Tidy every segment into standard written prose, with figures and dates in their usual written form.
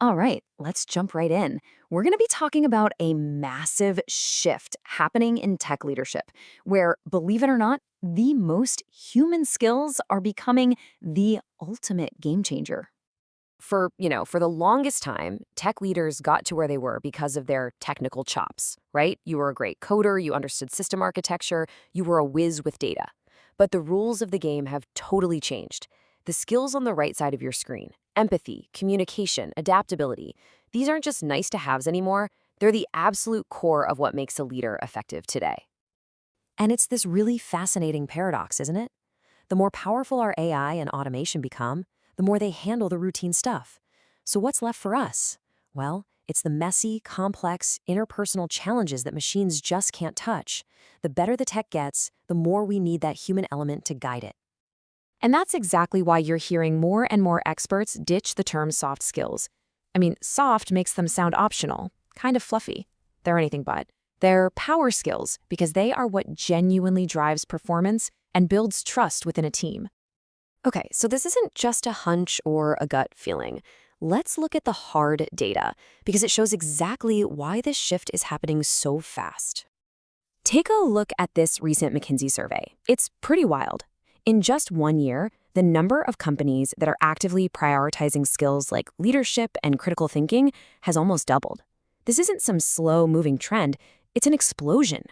All right, let's jump right in. We're going to be talking about a massive shift happening in tech leadership, where, believe it or not, the most human skills are becoming the ultimate game changer. For the longest time, tech leaders got to where they were because of their technical chops, right? You were a great coder, you understood system architecture, you were a whiz with data. But the rules of the game have totally changed. The skills on the right side of your screen, empathy, communication, adaptability, these aren't just nice to haves anymore. They're the absolute core of what makes a leader effective today. And it's this really fascinating paradox, isn't it? The more powerful our AI and automation become, the more they handle the routine stuff. So what's left for us? Well, it's the messy, complex, interpersonal challenges that machines just can't touch. The better the tech gets, the more we need that human element to guide it. And that's exactly why you're hearing more and more experts ditch the term soft skills. I mean, soft makes them sound optional, kind of fluffy. They're anything but. They're power skills because they are what genuinely drives performance and builds trust within a team. Okay, so this isn't just a hunch or a gut feeling. Let's look at the hard data because it shows exactly why this shift is happening so fast. Take a look at this recent McKinsey survey. It's pretty wild. In just 1 year, the number of companies that are actively prioritizing skills like leadership and critical thinking has almost doubled. This isn't some slow-moving trend, it's an explosion.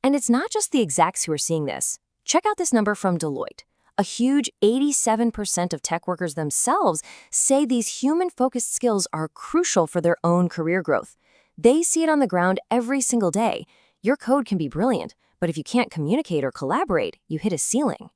And it's not just the execs who are seeing this. Check out this number from Deloitte. A huge 87% of tech workers themselves say these human-focused skills are crucial for their own career growth. They see it on the ground every single day. Your code can be brilliant, but if you can't communicate or collaborate, you hit a ceiling.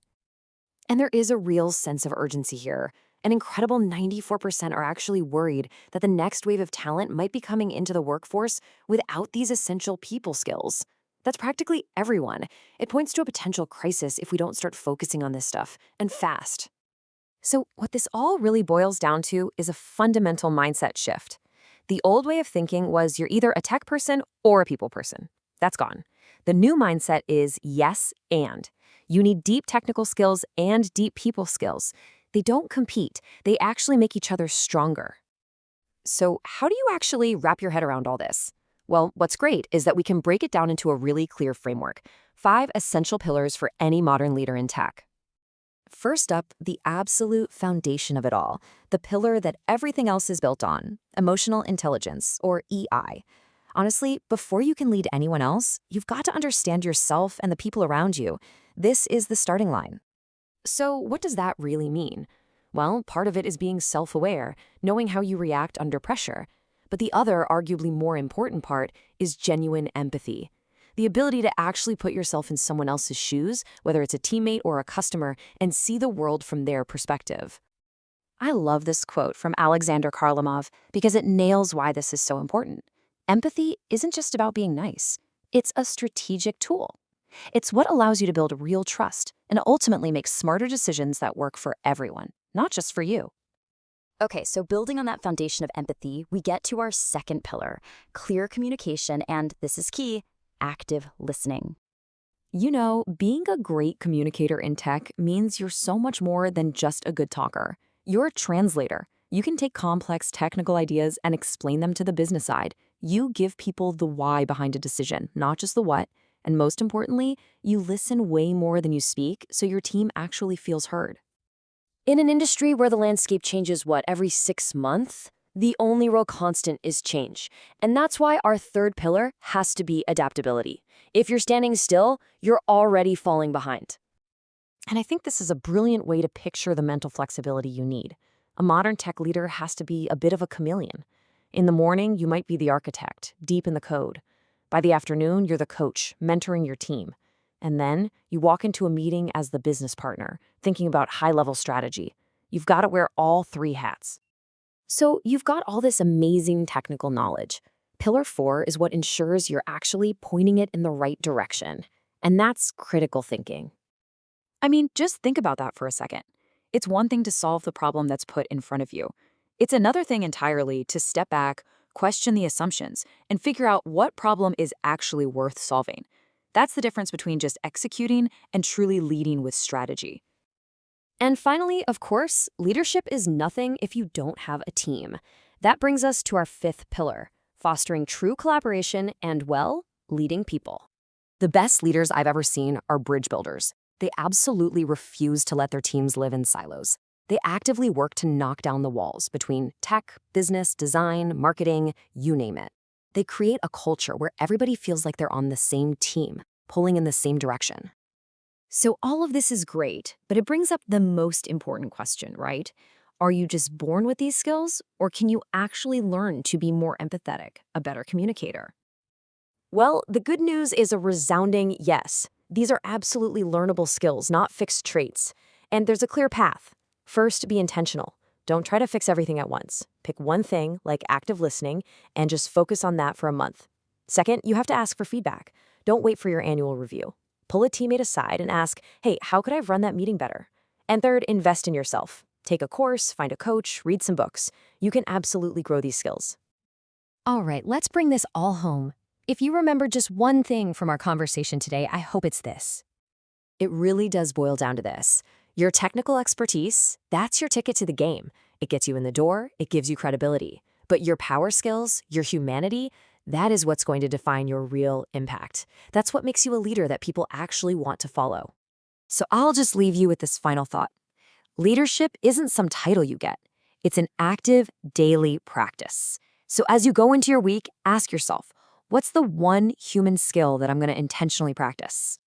And there is a real sense of urgency here. An incredible 94% are actually worried that the next wave of talent might be coming into the workforce without these essential people skills. That's practically everyone. It points to a potential crisis if we don't start focusing on this stuff, and fast. So what this all really boils down to is a fundamental mindset shift. The old way of thinking was you're either a tech person or a people person. That's gone. The new mindset is yes and. You need deep technical skills and deep people skills. They don't compete. They actually make each other stronger. So how do you actually wrap your head around all this? Well, what's great is that we can break it down into a really clear framework. 5 essential pillars for any modern leader in tech. First up, the absolute foundation of it all, the pillar that everything else is built on, emotional intelligence, or EI. Honestly, before you can lead anyone else, you've got to understand yourself and the people around you. This is the starting line. So what does that really mean? Well, part of it is being self-aware, knowing how you react under pressure. But the other, arguably more important part is genuine empathy. The ability to actually put yourself in someone else's shoes, whether it's a teammate or a customer, and see the world from their perspective. I love this quote from Alexander Karlamov because it nails why this is so important. Empathy isn't just about being nice. It's a strategic tool. It's what allows you to build real trust and ultimately make smarter decisions that work for everyone, not just for you. Okay, so building on that foundation of empathy, we get to our second pillar, clear communication, and this is key, active listening. You know, being a great communicator in tech means you're so much more than just a good talker. You're a translator. You can take complex technical ideas and explain them to the business side. You give people the why behind a decision, not just the what. And most importantly, you listen way more than you speak, so your team actually feels heard. In an industry where the landscape changes, every 6 months, the only real constant is change. And that's why our third pillar has to be adaptability. If you're standing still, you're already falling behind. And I think this is a brilliant way to picture the mental flexibility you need. A modern tech leader has to be a bit of a chameleon. In the morning, you might be the architect, deep in the code. By the afternoon, you're the coach, mentoring your team. And then you walk into a meeting as the business partner, thinking about high-level strategy. You've got to wear all 3 hats. So you've got all this amazing technical knowledge. Pillar 4 is what ensures you're actually pointing it in the right direction. And that's critical thinking. I mean, just think about that for a second. It's one thing to solve the problem that's put in front of you. It's another thing entirely to step back, question the assumptions, and figure out what problem is actually worth solving. That's the difference between just executing and truly leading with strategy. And finally, of course, leadership is nothing if you don't have a team. That brings us to our fifth pillar, fostering true collaboration and, well, leading people. The best leaders I've ever seen are bridge builders. They absolutely refuse to let their teams live in silos. They actively work to knock down the walls between tech, business, design, marketing, you name it. They create a culture where everybody feels like they're on the same team, pulling in the same direction. So all of this is great, but it brings up the most important question, right? Are you just born with these skills, or can you actually learn to be more empathetic, a better communicator? Well, the good news is a resounding yes. These are absolutely learnable skills, not fixed traits. And there's a clear path. First, be intentional. Don't try to fix everything at once. Pick one thing, like active listening, and just focus on that for a month. Second, you have to ask for feedback. Don't wait for your annual review. Pull a teammate aside and ask, hey, how could I have run that meeting better? And third, invest in yourself. Take a course, find a coach, read some books. You can absolutely grow these skills. All right, let's bring this all home. If you remember just one thing from our conversation today, I hope it's this. It really does boil down to this. Your technical expertise, that's your ticket to the game. It gets you in the door, it gives you credibility. But your power skills, your humanity, that is what's going to define your real impact. That's what makes you a leader that people actually want to follow. So I'll just leave you with this final thought. Leadership isn't some title you get. It's an active, daily practice. So as you go into your week, ask yourself, what's the one human skill that I'm going to intentionally practice?